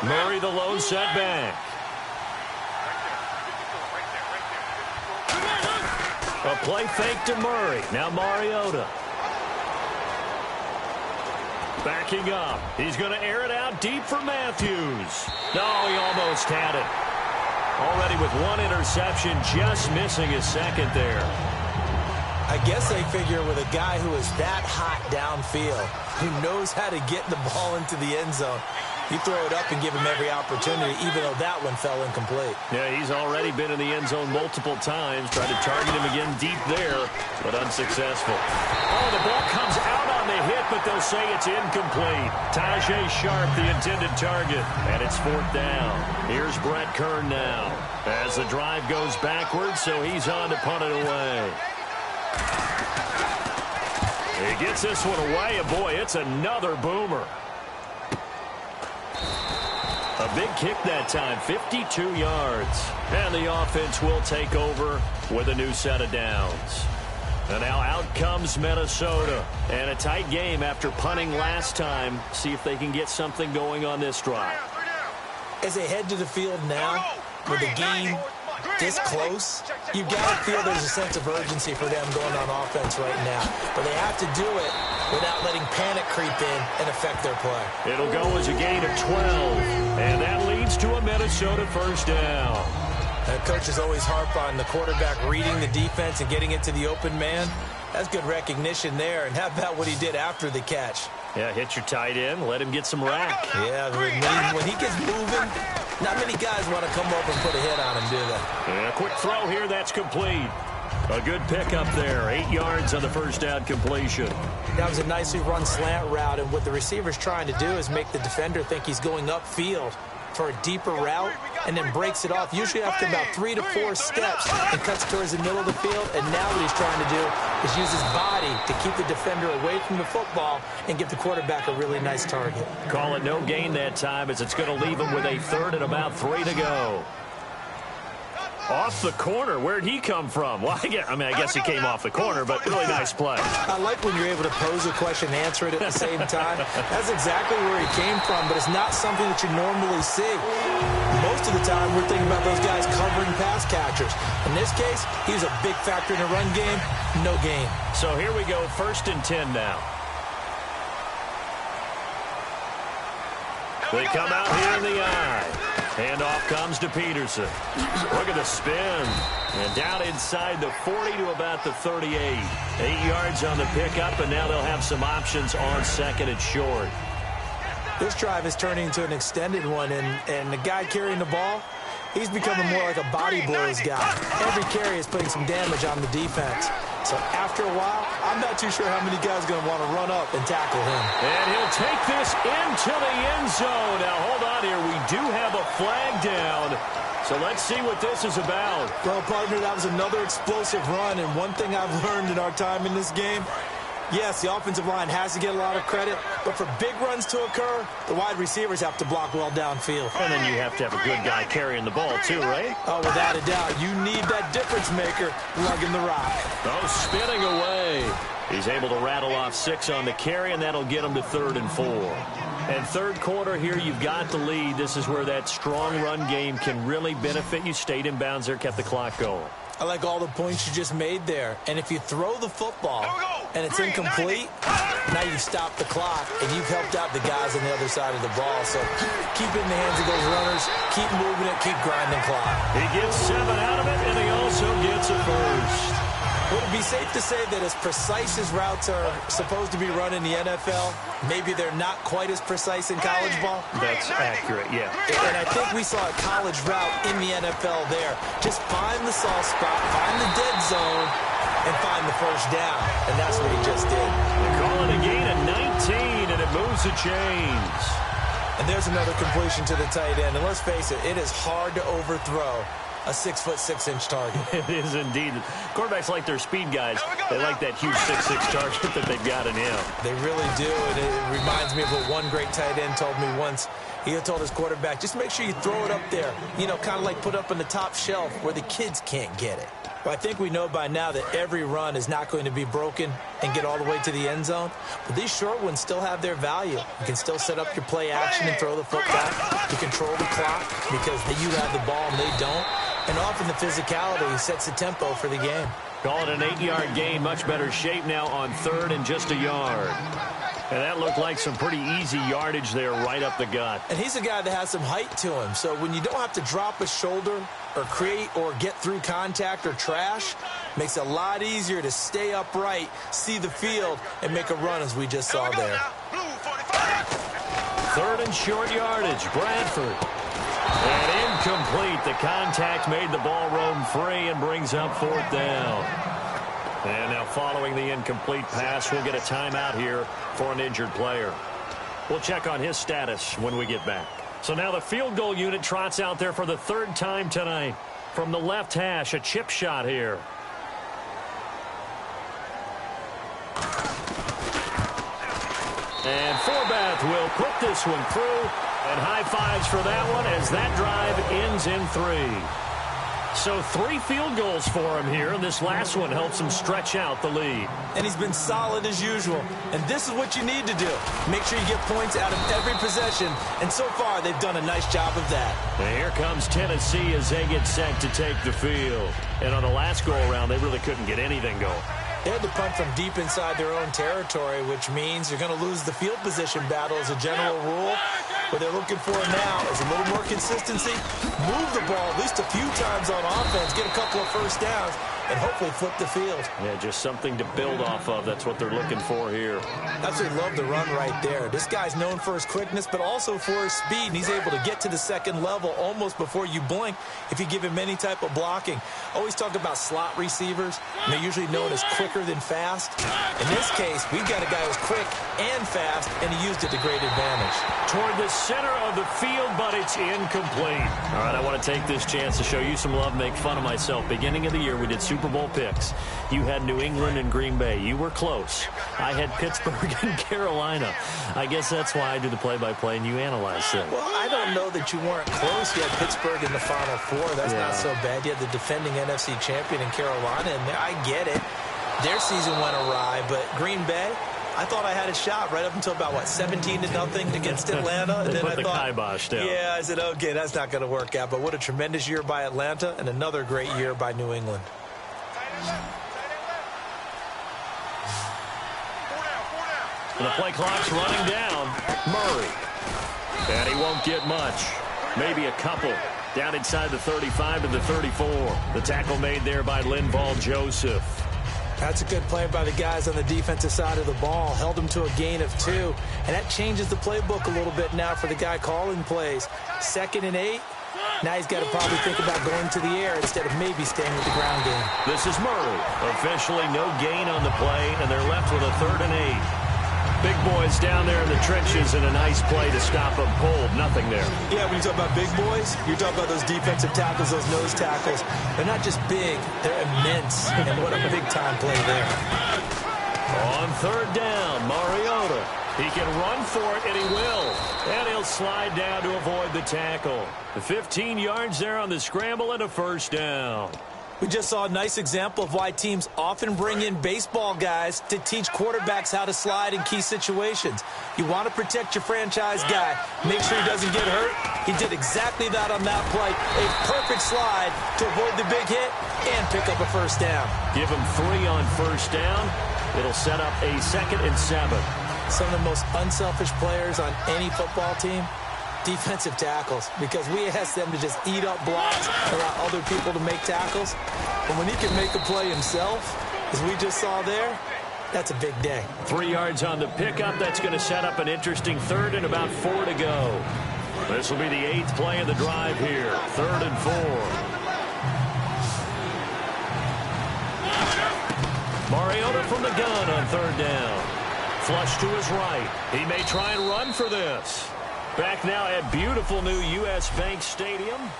Murray the lone setback. A play fake to Murray. Now Mariota. Backing up. He's going to air it out deep for Matthews. No, he almost had it. Already with 1 interception, just missing his 2nd there. I guess they figure with a guy who is that hot downfield, who knows how to get the ball into the end zone, you throw it up and give him every opportunity, even though that one fell incomplete. Yeah, he's already been in the end zone multiple times. Tried to target him again deep there, but unsuccessful. Oh, the ball comes out on the hit, but they'll say it's incomplete. Tajay Sharp, the intended target, and it's 4th down. Here's Brett Kern now as the drive goes backwards, so he's on to punt it away. He gets this one away, and boy, it's another boomer. A big kick that time, 52 yards. And the offense will take over with a new set of downs. And now out comes Minnesota. And a tight game after punting last time. See if they can get something going on this drive. As they head to the field now, with the game this close, you've got to feel there's a sense of urgency for them going on offense right now. But they have to do it without letting panic creep in and affect their play. It'll go as a gain of 12. And that leads to a Minnesota first down. Coaches always harp on the quarterback reading the defense and getting it to the open man. That's good recognition there. And how about what he did after the catch? Yeah, hit your tight end, let him get some rack. Yeah, when he gets moving, not many guys want to come up and put a hit on him, do they? Yeah, quick throw here, that's complete. A good pickup there, 8 yards on the first down completion. That was a nicely run slant route, and what the receiver's trying to do is make the defender think he's going upfield for a deeper route and then breaks it off, usually after about 3 to 4 steps, and cuts towards the middle of the field. And now what he's trying to do is use his body to keep the defender away from the football and give the quarterback a really nice target. Call it no gain that time, as it's going to leave him with a 3rd and about 3 to go. Off the corner. Where'd he come from? Well, I guess he came off the corner, but really nice play. I like when you're able to pose a question and answer it at the same time. That's exactly where he came from, but it's not something that you normally see. Most of the time, we're thinking about those guys covering pass catchers. In this case, he's a big factor in the run game. No gain. So here we go, 1st and 10 now. They come out here in the eye. Handoff comes to Peterson. Look at the spin. And down inside the 40 to about the 38. 8 yards on the pickup, and now they'll have some options on 2nd and short. This drive is turning into an extended one, and the guy carrying the ball, he's becoming more like a body blows guy. Every carry is putting some damage on the defense. So after a while, I'm not too sure how many guys are going to want to run up and tackle him. And he'll take this into the end zone. Now, hold on here. We do have a flag down. So let's see what this is about. Well, partner, that was another explosive run. And one thing I've learned in our time in this game, yes, the offensive line has to get a lot of credit, but for big runs to occur, the wide receivers have to block well downfield. And then you have to have a good guy carrying the ball too, right? Oh, without a doubt. You need that difference maker lugging the rock. Oh, spinning away. He's able to rattle off 6 on the carry, and that'll get him to 3rd and 4. And 3rd quarter here, you've got the lead. This is where that strong run game can really benefit you. Stayed in bounds there, kept the clock going. I like all the points you just made there. And if you throw the football and it's incomplete, now you've stopped the clock and you've helped out the guys on the other side of the ball. So keep it in the hands of those runners, keep moving it, keep grinding clock. He gets 7 out of it, and he also gets a first. Would it be safe to say that as precise as routes are supposed to be run in the NFL, maybe they're not quite as precise in college ball? That's accurate, yeah. And I think we saw a college route in the NFL there. Just find the soft spot, find the dead zone, and find the first down. And that's what he just did. They call it a gain of 19, and it moves the chains. And there's another completion to the tight end. And let's face it, it is hard to overthrow a 6'6" target. It is indeed. Quarterbacks like their speed guys. They like that huge 6'6" target that they've got in him. They really do, and it reminds me of what one great tight end told me once. He told his quarterback, just make sure you throw it up there, kind of like put up on the top shelf where the kids can't get it. Well, I think we know by now that every run is not going to be broken and get all the way to the end zone. But these short ones still have their value. You can still set up your play action and throw the football. You control the clock because you have the ball and they don't. And often the physicality sets the tempo for the game. Call it an 8-yard gain. Much better shape now on 3rd and just a yard. And that looked like some pretty easy yardage there right up the gut. And he's a guy that has some height to him. So when you don't have to drop a shoulder or create or get through contact or trash, makes it a lot easier to stay upright, see the field, and make a run as we just saw there. 3rd and short yardage. Bradford. And incomplete. The contact made the ball roam free and brings up 4th down. And now following the incomplete pass, we'll get a timeout here for an injured player. We'll check on his status when we get back. So now the field goal unit trots out there for the 3rd time tonight. From the left hash, a chip shot here. And Forbath will put this one through. And high fives for that one as that drive ends in 3. So 3 field goals for him here, and this last one helps him stretch out the lead. And he's been solid as usual. And this is what you need to do. Make sure you get points out of every possession. And so far, they've done a nice job of that. And here comes Tennessee as they get set to take the field. And on the last go-around, they really couldn't get anything going. They had to punt from deep inside their own territory, which means you're going to lose the field position battle as a general rule. What they're looking for now is a little more consistency, move the ball at least a few times on offense, get a couple of first downs, and hopefully flip the field. Yeah, just something to build off of. That's what they're looking for here. Absolutely love the run right there. This guy's known for his quickness, but also for his speed, and he's able to get to the second level almost before you blink if you give him any type of blocking. Always talk about slot receivers, and they're usually known as quicker than fast. In this case, we've got a guy who's quick and fast, and he used it to great advantage. Toward the center of the field, but it's incomplete. All right, I want to take this chance to show you some love, make fun of myself. Beginning of the year, we did Super Super Bowl picks. You had New England and Green Bay. You were close. I had Pittsburgh and Carolina. I guess that's why I do the play-by-play and you analyze things. Well, I don't know that you weren't close. You had Pittsburgh in the Final Four. That's not so bad. You had the defending NFC champion in Carolina in there. I get it. Their season went awry, but Green Bay, I thought I had a shot right up until about, 17-0 against Atlanta. And they then put I the thought, kibosh down. yeah, I said, okay, that's not going to work out. But what a tremendous year by Atlanta and another great year by New England. And the play clock's running down. Murray. And he won't get much. Maybe a couple. Down inside the 35 to the 34. The tackle made there by Linval Joseph. That's a good play by the guys on the defensive side of the ball. Held them to a gain of 2. And that changes the playbook a little bit now for the guy calling plays. 2nd and 8. Now he's got to probably think about going to the air instead of maybe staying with the ground game. This is Murray. Officially no gain on the play, and they're left with a 3rd and 8. Big boys down there in the trenches, and a nice play to stop them cold. Nothing there. Yeah, when you talk about big boys, you're talking about those defensive tackles, those nose tackles. They're not just big, they're immense. And what a big-time play there. On 3rd down, Mariota. He can run for it, and he will. And he'll slide down to avoid the tackle. The 15 yards there on the scramble and a 1st down. We just saw a nice example of why teams often bring in baseball guys to teach quarterbacks how to slide in key situations. You want to protect your franchise guy. Make sure he doesn't get hurt. He did exactly that on that play. A perfect slide to avoid the big hit and pick up a 1st down. Give him 3 on 1st down. It'll set up a 2nd and 7. Some of the most unselfish players on any football team, defensive tackles, because we ask them to just eat up blocks, allow other people to make tackles. But when he can make a play himself, as we just saw there, that's a big day. 3 yards on the pickup. That's going to set up an interesting 3rd and about 4 to go. This will be the 8th play of the drive here. 3rd and 4. Mariota from the gun on 3rd down. Flush to his right. He may try and run for this. Back now at beautiful new U.S. Bank Stadium.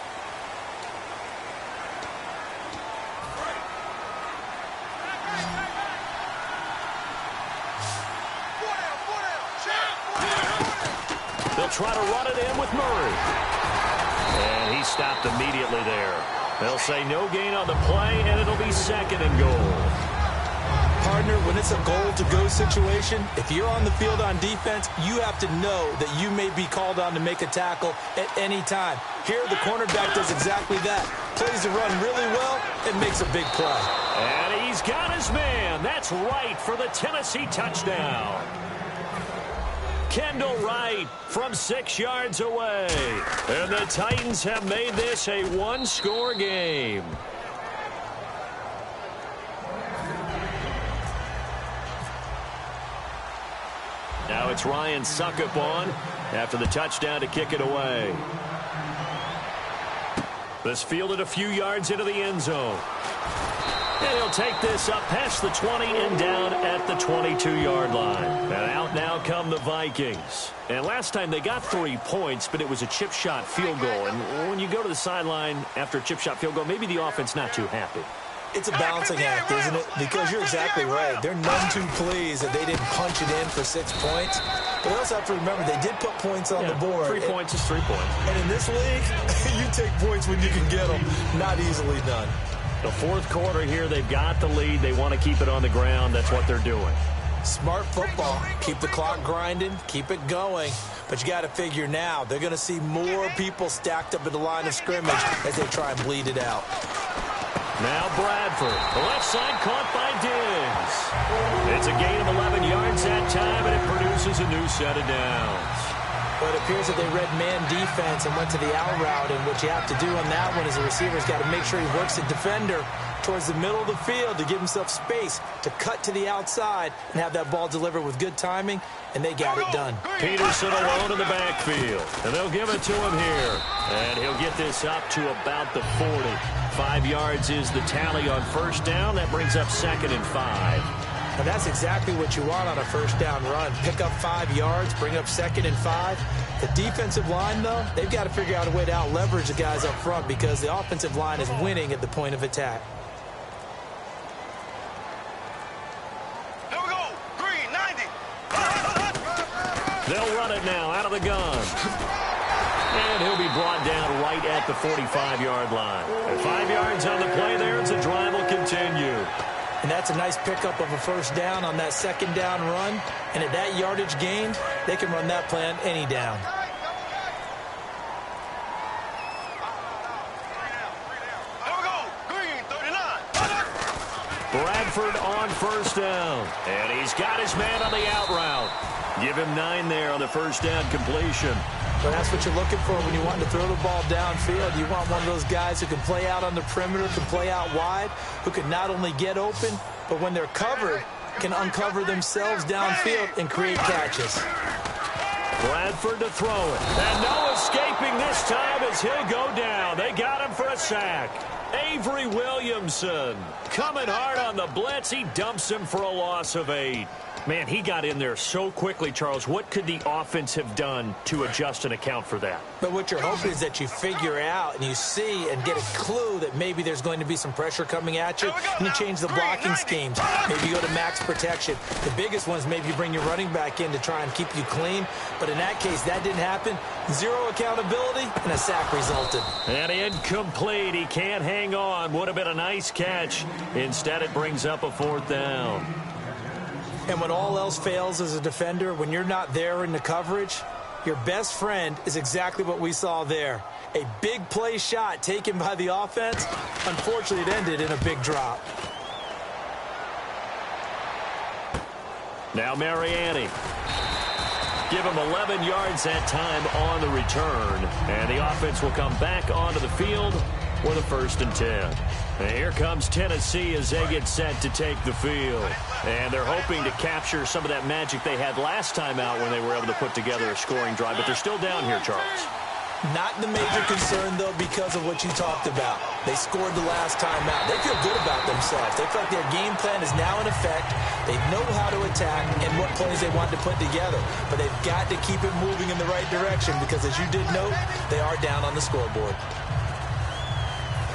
They'll try to run it in with Murray. And he stopped immediately there. They'll say no gain on the play, and it'll be 2nd and goal. Partner, when it's a goal-to-go situation, if you're on the field on defense, you have to know that you may be called on to make a tackle at any time. Here, the cornerback does exactly that. Plays the run really well and makes a big play. And he's got his man. That's Wright for the Tennessee touchdown. Kendall Wright from 6 yards away. And the Titans have made this a 1-score game. Now it's Ryan Suckup on after the touchdown to kick it away. This fielded a few yards into the end zone. And he'll take this up past the 20 and down at the 22-yard line. And out now come the Vikings. And last time they got 3 points, but it was a chip shot field goal. And when you go to the sideline after a chip shot field goal, maybe the offense not too happy. It's a balancing act, isn't it? Because you're exactly right. They're none too pleased that they didn't punch it in for 6 points. But they also have to remember they did put points on the board. 3 points is 3 points. And in this league, you take points when you can get them. Not easily done. The 4th quarter here, they've got the lead. They want to keep it on the ground. That's what they're doing. Smart football. Keep the clock grinding. Keep it going. But you got to figure now, they're going to see more people stacked up at the line of scrimmage as they try and bleed it out. Now Bradford, the left side caught by Diggs. It's a gain of 11 yards that time, and it produces a new set of downs. But it appears that they read man defense and went to the out route, and what you have to do on that one is the receiver's got to make sure he works the defender towards the middle of the field to give himself space to cut to the outside and have that ball delivered with good timing, and they got it done. Peterson alone in the backfield, and they'll give it to him here. And he'll get this up to about the 40. 5 yards is the tally on 1st down. That brings up 2nd and 5. And that's exactly what you want on a 1st down run. Pick up 5 yards, bring up 2nd and 5. The defensive line, though, they've got to figure out a way to out-leverage the guys up front because the offensive line is winning at the point of attack. They'll run it now out of the gun. And he'll be brought down right at the 45-yard line. And 5 yards on the play there as the drive will continue. And that's a nice pickup of a first down on that second down run. And at that yardage gained, they can run that play on any down. Bradford on first down. And he's got his man on the out route. Give him 9 there on the first down completion. But that's what you're looking for when you want to throw the ball downfield. You want one of those guys who can play out on the perimeter, can play out wide, who can not only get open, but when they're covered, can uncover themselves downfield and create catches. Bradford to throw it. And no escaping this time as he'll go down. They got him for a sack. Avery Williamson coming hard on the blitz. He dumps him for a loss of 8. Man, he got in there so quickly, Charles. What could the offense have done to adjust and account for that? But what you're hoping is that you figure out and you see and get a clue that maybe there's going to be some pressure coming at you, and you change the blocking schemes. Maybe you go to max protection. The biggest one is maybe you bring your running back in to try and keep you clean. But in that case, that didn't happen. 0 accountability, and a sack resulted. And incomplete. He can't hang on. Would have been a nice catch. Instead, it brings up a 4th down. And when all else fails as a defender, when you're not there in the coverage, your best friend is exactly what we saw there. A big play shot taken by the offense. Unfortunately, it ended in a big drop. Now Mariani. Give him 11 yards that time on the return. And the offense will come back onto the field with a 1st and 10. And here comes Tennessee as they get set to take the field. And they're hoping to capture some of that magic they had last time out when they were able to put together a scoring drive. But they're still down here, Charles. Not the major concern, though, because of what you talked about. They scored the last time out. They feel good about themselves. They feel like their game plan is now in effect. They know how to attack and what plays they want to put together. But they've got to keep it moving in the right direction because, as you did note, they are down on the scoreboard.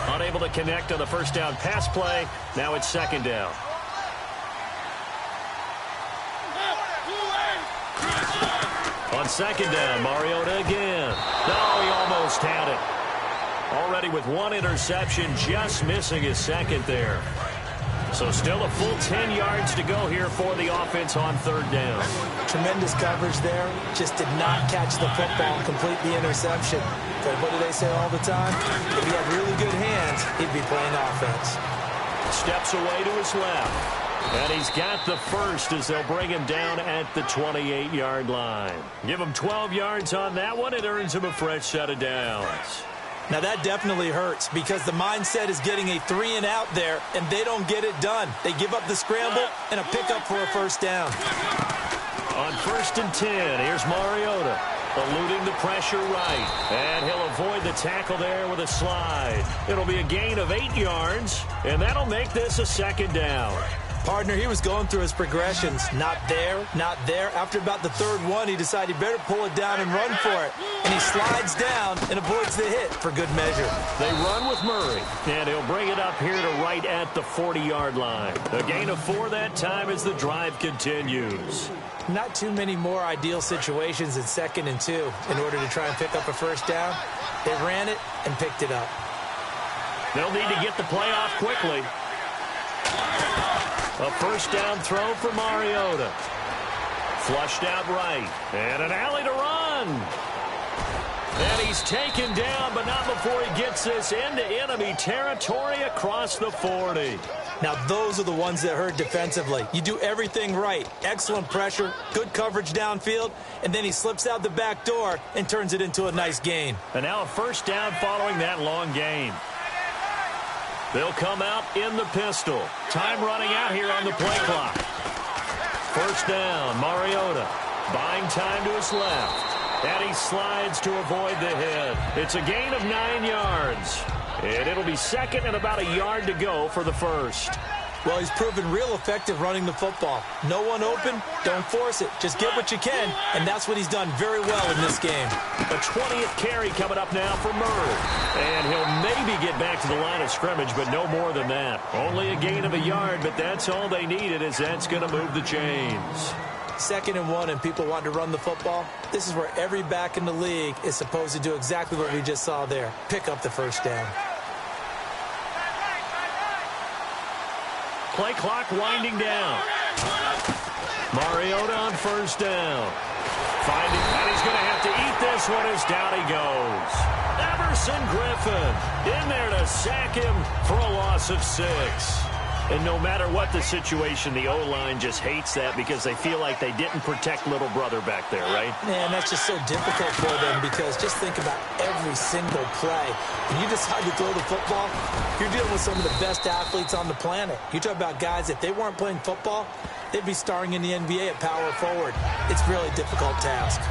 Unable to connect on the first down pass play. Now it's 2nd down. On 2nd down, Mariota again. No, he almost had it. Already with 1 interception, just missing his 2nd there. So still a full 10 yards to go here for the offense on 3rd down. Tremendous coverage there. Just did not catch the football and complete the interception. But what do they say all the time? If he had really good hands, he'd be playing offense. Steps away to his left. And he's got the 1st as they'll bring him down at the 28-yard line. Give him 12 yards on that one. It earns him a fresh set of downs. Now that definitely hurts because the mindset is getting a 3 and out there, and they don't get it done. They give up the scramble and a pickup for a 1st down. On 1st and 10, here's Mariota. Eluding the pressure right. And he'll avoid the tackle there with a slide. It'll be a gain of 8 yards, and that'll make this a 2nd down. Partner, he was going through his progressions. Not there, not there. After about the 3rd one, he decided he better pull it down and run for it. And he slides down and avoids the hit for good measure. They run with Murray, and he'll bring it up here to right at the 40-yard line. A gain of 4 that time as the drive continues. Not too many more ideal situations in 2nd and 2 in order to try and pick up a 1st down. They ran it and picked it up. They'll need to get the play off quickly. A 1st down throw for Mariota. Flushed out right. And an alley to run. And he's taken down, but not before he gets this into enemy territory across the 40. Now, those are the ones that hurt defensively. You do everything right. Excellent pressure, good coverage downfield, and then he slips out the back door and turns it into a nice gain. And now a 1st down following that long gain. They'll come out in the pistol. Time running out here on the play clock. 1st down, Mariota. Buying time to his left. And he slides to avoid the hit. It's a gain of 9 yards. And it'll be 2nd and about a yard to go for the 1st. Well, he's proven real effective running the football. No one open, don't force it. Just get what you can, and that's what he's done very well in this game. A 20th carry coming up now for Murray. And he'll maybe get back to the line of scrimmage, but no more than that. Only a gain of a yard, but that's all they needed as that's going to move the chains. 2nd and 1 and people want to run the football, this is where every back in the league is supposed to do exactly what we just saw there. Pick up the first down. Play clock winding down. Mariota on first down. Finding, and he's going to have to eat this one as down he goes. Everson Griffin in there to sack him for a loss of 6. And no matter what the situation, the O-line just hates that because they feel like they didn't protect little brother back there, right? Man, that's just so difficult for them because just think about every single play. When you decide to throw the football, you're dealing with some of the best athletes on the planet. You talk about guys, if they weren't playing football, they'd be starring in the NBA at power forward. It's a really difficult task.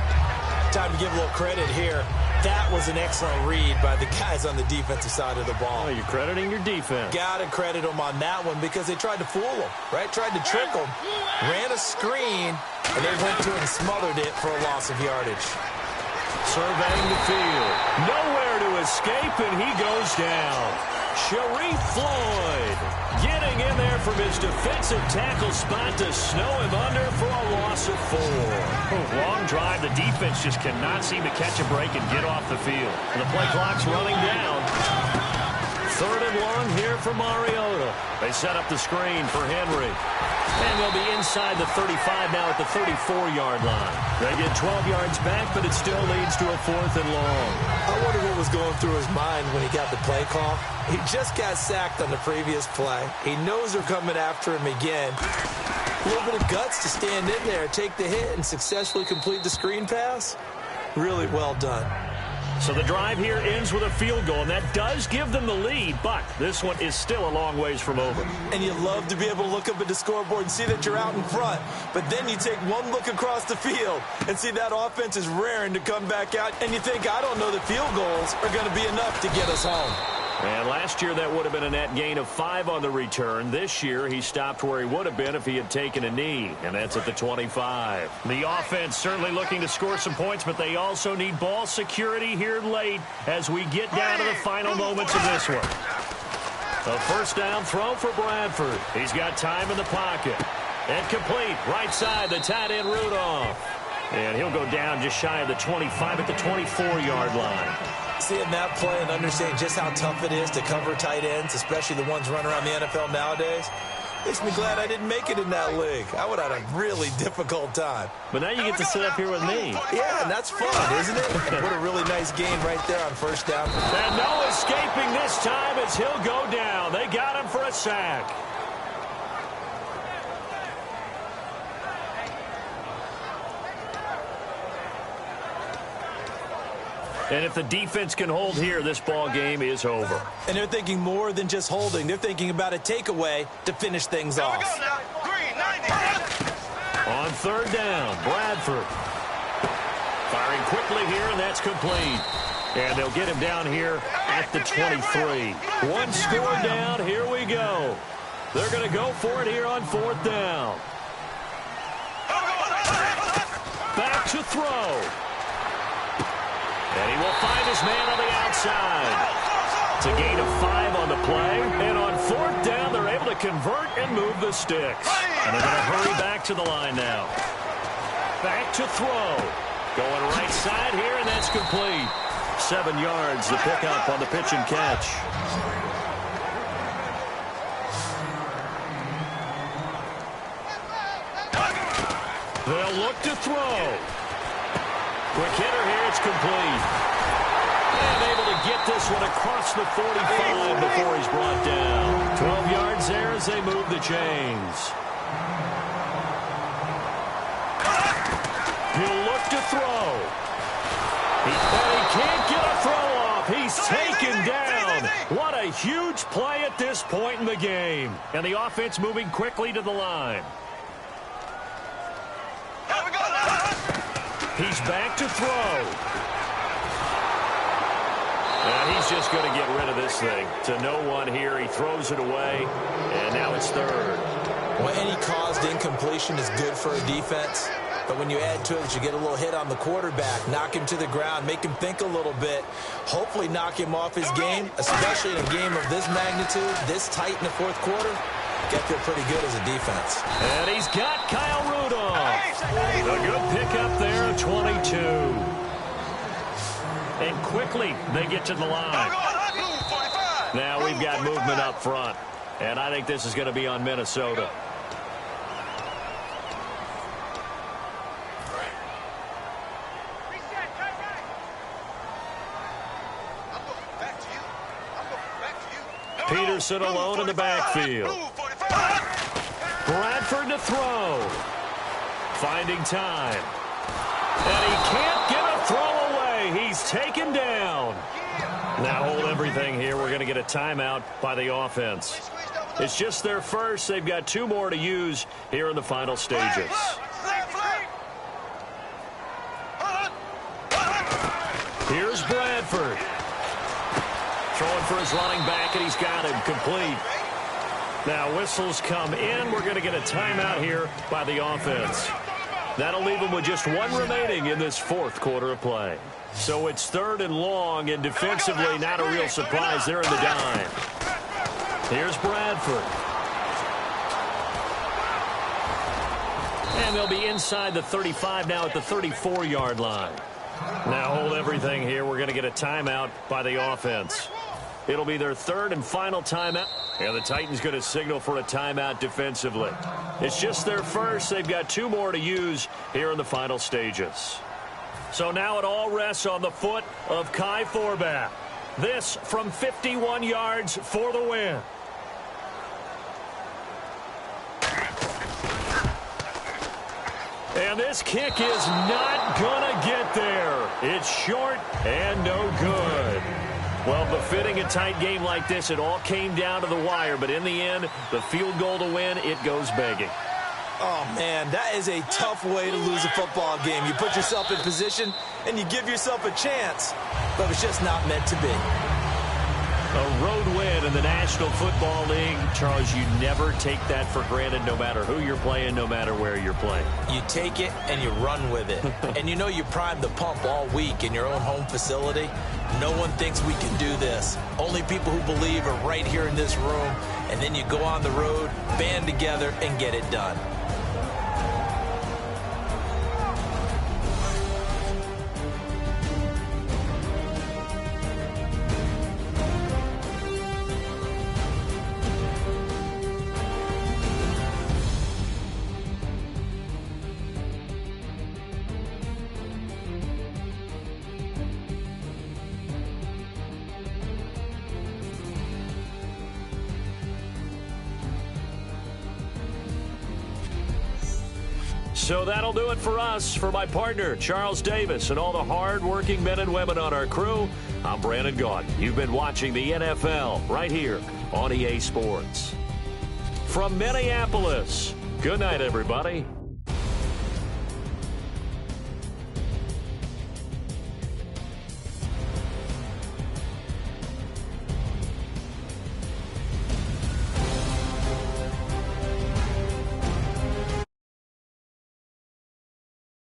Time to give a little credit here. That was an excellent read by the guys on the defensive side of the ball. Oh, you're crediting your defense. Got to credit them on that one because they tried to fool them, right? Tried to trick them, ran a screen, and they went to it and smothered it for a loss of yardage. Surveying the field. Nowhere to escape, and he goes down. Sharif Floyd getting in there from his defensive tackle spot to snow him under for a loss of 4. Long drive. The defense just cannot seem to catch a break and get off the field. And the play clock's running down. 3rd and long here for Mariota. They set up the screen for Henry. And they'll be inside the 35 now at the 34-yard line. They get 12 yards back, but it still leads to a 4th and long. I wonder what was going through his mind when he got the play call. He just got sacked on the previous play. He knows they're coming after him again. A little bit of guts to stand in there, take the hit, and successfully complete the screen pass. Really well done. So the drive here ends with a field goal, and that does give them the lead, but this one is still a long ways from over. And you love to be able to look up at the scoreboard and see that you're out in front, but then you take one look across the field and see that offense is raring to come back out, and you think, I don't know that field goals are going to be enough to get us home. And last year that would have been a net gain of 5 on the return. This year he stopped where he would have been if he had taken a knee, and that's at the 25. The offense certainly looking to score some points, but they also need ball security here late as we get down to the final moments of this one. A first down throw for Bradford. He's got time in the pocket. And complete. Right side, the tight end Rudolph. And he'll go down just shy of the 25 at the 24-yard line. Seeing that play and understanding just how tough it is to cover tight ends, especially the ones running around the NFL nowadays, makes me glad I didn't make it in that league. I would have had a really difficult time. But now you get to sit up here with me. Yeah, and that's fun, isn't it? What a really nice gain right there on first down. And no escaping this time as he'll go down. They got him for a sack. And if the defense can hold here, this ball game is over. And they're thinking more than just holding. They're thinking about a takeaway to finish things off. Green, 90. On 3rd down, Bradford. Firing quickly here, and that's complete. And they'll get him down here at the 23. One score down. Here we go. They're going to go for it here on 4th down. Back to throw. And he will find his man on the outside. It's a gain of 5 on the play. And on 4th down, they're able to convert and move the sticks. And they're going to hurry back to the line now. Back to throw. Going right side here, and that's complete. 7 yards to pick up on the pitch and catch. They'll look to throw. Quick hitter here, it's complete. And able to get this one across the 45 before he's brought down. 12 yards there as they move the chains. He'll look to throw. He can't get a throw off. He's taken down. What a huge play at this point in the game. And the offense moving quickly to the line. He's back to throw. And he's just going to get rid of this thing. To no one here. He throws it away. And now it's 3rd. Well, any caused incompletion is good for a defense. But when you add to it, you get a little hit on the quarterback, knock him to the ground, make him think a little bit, hopefully knock him off his game, especially in a game of this magnitude, this tight in the 4th quarter. Got to feel pretty good as a defense. And he's got Kyle Rudolph. A good pickup there, 22. And quickly, they get to the line. Now we've got movement up front. And I think this is going to be on Minnesota. Peterson alone in the backfield. Bradford to throw. Finding time. And he can't get a throw away. He's taken down. Now hold everything here. We're going to get a timeout by the offense. It's just their first. They've got 2 more to use here in the final stages. Here's Bradford. Throwing for his running back, and he's got him complete. Now whistles come in. We're going to get a timeout here by the offense. That'll leave them with just 1 remaining in this 4th quarter of play. So it's 3rd and long, and defensively not a real surprise. They're in the dime. Here's Bradford. And they'll be inside the 35 now at the 34-yard line. Now hold everything here. We're going to get a timeout by the offense. It'll be their 3rd and final timeout. And the Titans going to signal for a timeout defensively. It's just their first. They've got 2 more to use here in the final stages. So now it all rests on the foot of Kai Forbath. This from 51 yards for the win. And this kick is not going to get there. It's short and no good. Well, befitting a tight game like this, it all came down to the wire. But in the end, the field goal to win, it goes begging. Oh, man, that is a tough way to lose a football game. You put yourself in position, and you give yourself a chance. But it's just not meant to be. A road win in the National Football League. Charles, you never take that for granted no matter who you're playing, no matter where you're playing. You take it and you run with it. And you know you primed the pump all week in your own home facility. No one thinks we can do this. Only people who believe are right here in this room. And then you go on the road, band together, and get it done. So that'll do it for us. For my partner, Charles Davis, and all the hard-working men and women on our crew, I'm Brandon Gaudin. You've been watching the NFL right here on EA Sports. From Minneapolis, good night, everybody.